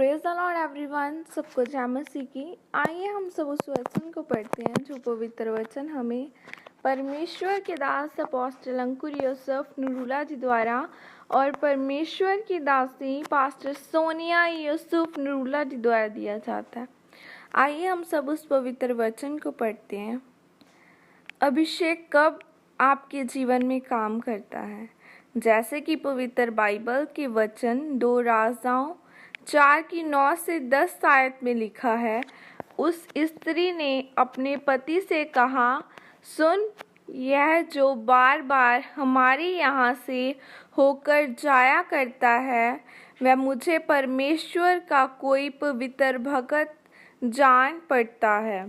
Praise the Lord everyone. सबको जय मसीह की। आइए हम सब उस वचन को पढ़ते हैं जो पवित्र वचन हमें परमेश्वर के दास अपोस्टल अंकुर यूसुफ नूरुल्लाह जी द्वारा और परमेश्वर की दासी पास्टर सोनिया यूसुफ नूरुल्लाह जी द्वारा दिया जाता है। आइए हम सब उस पवित्र वचन को पढ़ते हैं। अभिषेक कब आपके जीवन में काम करता है? जैसे कि पवित्र बाइबल के वचन 2 राजाओं 4:9 से 10 आयत में लिखा है, उस स्त्री ने अपने पति से कहा, सुन, यह जो बार बार हमारे यहाँ से होकर जाया करता है वह मुझे परमेश्वर का कोई पवित्र भगत जान पड़ता है।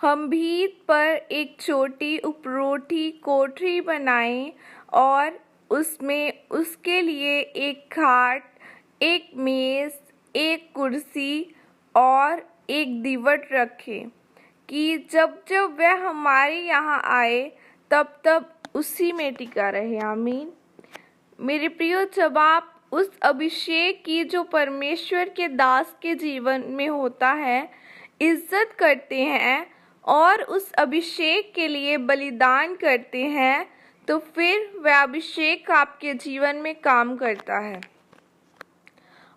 हम भीत पर एक छोटी उपरोठी कोठरी बनाएं और उसमें उसके लिए एक खाट, एक मेज, एक कुर्सी और एक दीवट रखें कि जब जब वह हमारे यहाँ आए तब तब उसी में टिका रहे। आमीन। मेरे प्रियो, जब आप उस अभिषेक की जो परमेश्वर के दास के जीवन में होता है इज्जत करते हैं और उस अभिषेक के लिए बलिदान करते हैं तो फिर वह अभिषेक आपके जीवन में काम करता है।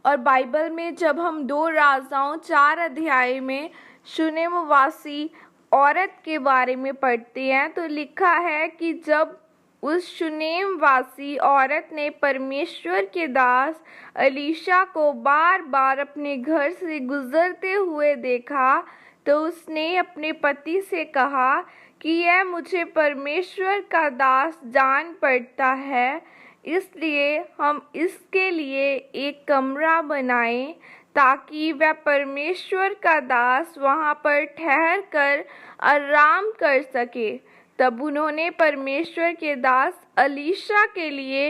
और बाइबल में जब हम 2 राजाओं 4 अध्याय में शूनेमवासी औरत के बारे में पढ़ते हैं तो लिखा है कि जब उस शूनेमवासी औरत ने परमेश्वर के दास अलीशा को बार बार अपने घर से गुजरते हुए देखा तो उसने अपने पति से कहा कि यह मुझे परमेश्वर का दास जान पड़ता है, इसलिए हम इसके लिए एक कमरा बनाएं ताकि वह परमेश्वर का दास वहां पर ठहर कर आराम कर सके। तब उन्होंने परमेश्वर के दास अलीशा के लिए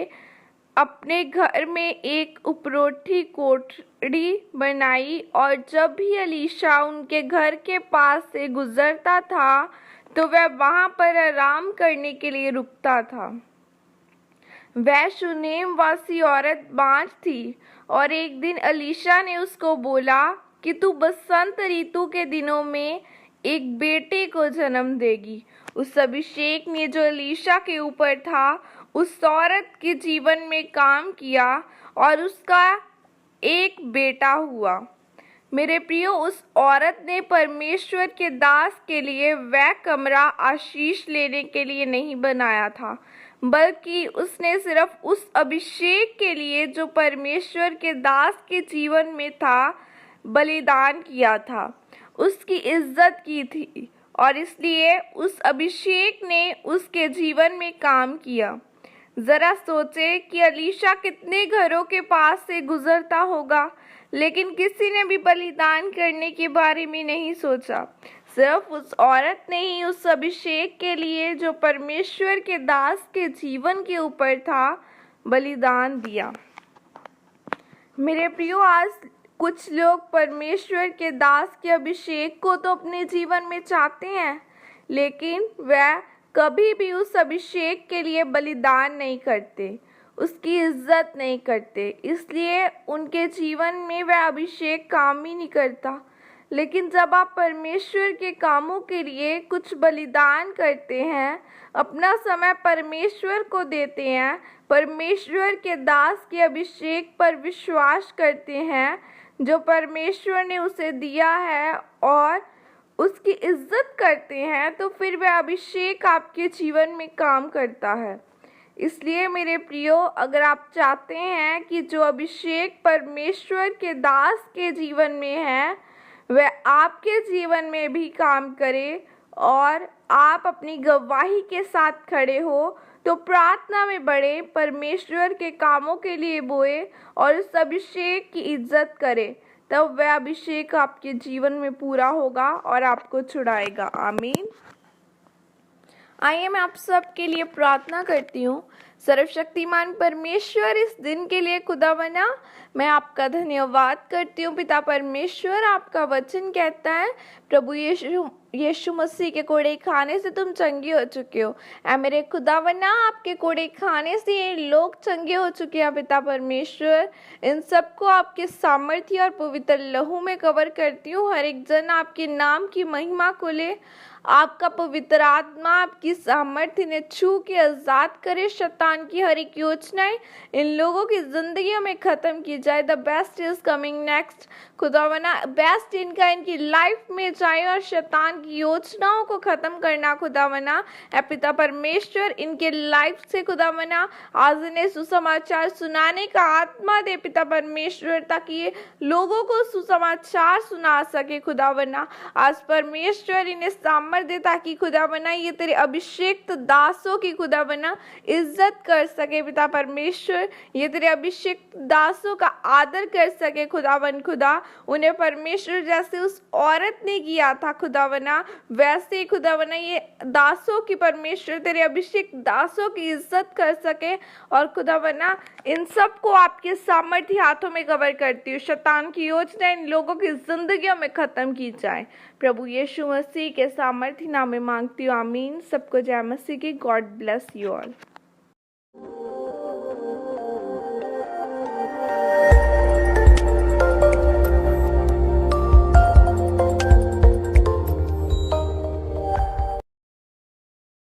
अपने घर में एक उपरोठी कोठरी बनाई और जब भी अलीशा उनके घर के पास से गुजरता था तो वह वहां पर आराम करने के लिए रुकता था। वह शूनेमवासी औरत बांझ थी और एक दिन अलीशा ने उसको बोला कि तू बसंत ऋतु के दिनों में एक बेटे को जन्म देगी। उस अभिषेक ने जो अलीशा के ऊपर था उस औरत के जीवन में काम किया और उसका एक बेटा हुआ। मेरे प्रियो, उस औरत ने परमेश्वर के दास के लिए वह कमरा आशीष लेने के लिए नहीं बनाया था, बल्कि उसने सिर्फ उस अभिषेक के लिए जो परमेश्वर के दास के जीवन में था बलिदान किया था, उसकी इज्जत की थी और इसलिए उस अभिषेक ने उसके जीवन में काम किया। जरा सोचे कि अलीशा कितने घरों के पास से गुजरता होगा, लेकिन किसी ने भी बलिदान करने के बारे में नहीं सोचा। सिर्फ उस औरत ने ही उस अभिषेक के लिए जो परमेश्वर के दास के जीवन के ऊपर था बलिदान दिया। मेरे प्रियो, आज कुछ लोग परमेश्वर के दास के अभिषेक को तो अपने जीवन में चाहते हैं, लेकिन वह कभी भी उस अभिषेक के लिए बलिदान नहीं करते, उसकी इज्जत नहीं करते, इसलिए उनके जीवन में वह अभिषेक काम ही नहीं करता। लेकिन जब आप परमेश्वर के कामों के लिए कुछ बलिदान करते हैं, अपना समय परमेश्वर को देते हैं, परमेश्वर के दास के अभिषेक पर विश्वास करते हैं जो परमेश्वर ने उसे दिया है और उसकी इज्जत करते हैं, तो फिर वह अभिषेक आपके जीवन में काम करता है। इसलिए मेरे प्रियो, अगर आप चाहते हैं कि जो अभिषेक परमेश्वर के दास के जीवन में है वह आपके जीवन में भी काम करे और आप अपनी गवाही के साथ खड़े हो, तो प्रार्थना में बढ़े, परमेश्वर के कामों के लिए बोए और उस अभिषेक की इज्जत करे, तब वह अभिषेक आपके जीवन में पूरा होगा और आपको छुड़ाएगा। आमीन। आइए मैं आप सब के लिए प्रार्थना करती हूँ। सर्वशक्तिमान परमेश्वर, इस दिन के लिए खुदावना मैं आपका धन्यवाद करती हूँ। पिता परमेश्वर, आपका वचन कहता है प्रभु यीशु मसीह के कोड़े खाने से तुम चंगे हो चुके हो। ऐ मेरे खुदावना, आपके कोड़े खाने से ये लोग चंगे हो चुके हैं। पिता परमेश्वर, इन सबको आपके सामर्थ्य और पवित्र लहू में कवर करती हूँ। हर एक जन आपके नाम की महिमा को ले, आपका पवित्र आत्मा आपकी सामर्थ्य ने छू के आजाद करे। शैतान की हर एक योजनाएं इन लोगों की जिंदगियों में खत्म की जाए। The best is coming next. खुदावना, बेस्ट इनकी लाइफ में जाए और शैतान की योजनाओं को खत्म करना खुदावना। पिता परमेश्वर, इनके लाइफ से खुदावना आज इन्हें सुसमाचार सुनाने का आत्मा दे पिता परमेश्वर, ताकि ये लोगों को सुसमाचार सुना सके खुदावना। आज परमेश्वर इन्हें सामर्थ्य दे, ताकि खुदावना ये तेरे अभिषेक्त दासों की खुदावना इज्जत कर सके। पिता परमेश्वर, ये तेरे अभिषेक्त दासों का आदर कर सके खुदावन। खुदा, उन्हें परमेश्वर जैसे उस औरत ने किया था खुदावना, वैसे ही खुदावना ये दासों की परमेश्वर तेरे अभिषेक दासों की इज्जत कर सके। और खुदावना, इन सबको आपके सामर्थ्य हाथों में कवर करती हूँ। शैतान की योजना इन लोगों की जिंदगियों में खत्म की जाए। प्रभु यीशु मसीह के सामर्थ्य नाम में मांगती हूँ, आमीन। सबको जय मसीह की। God bless you all.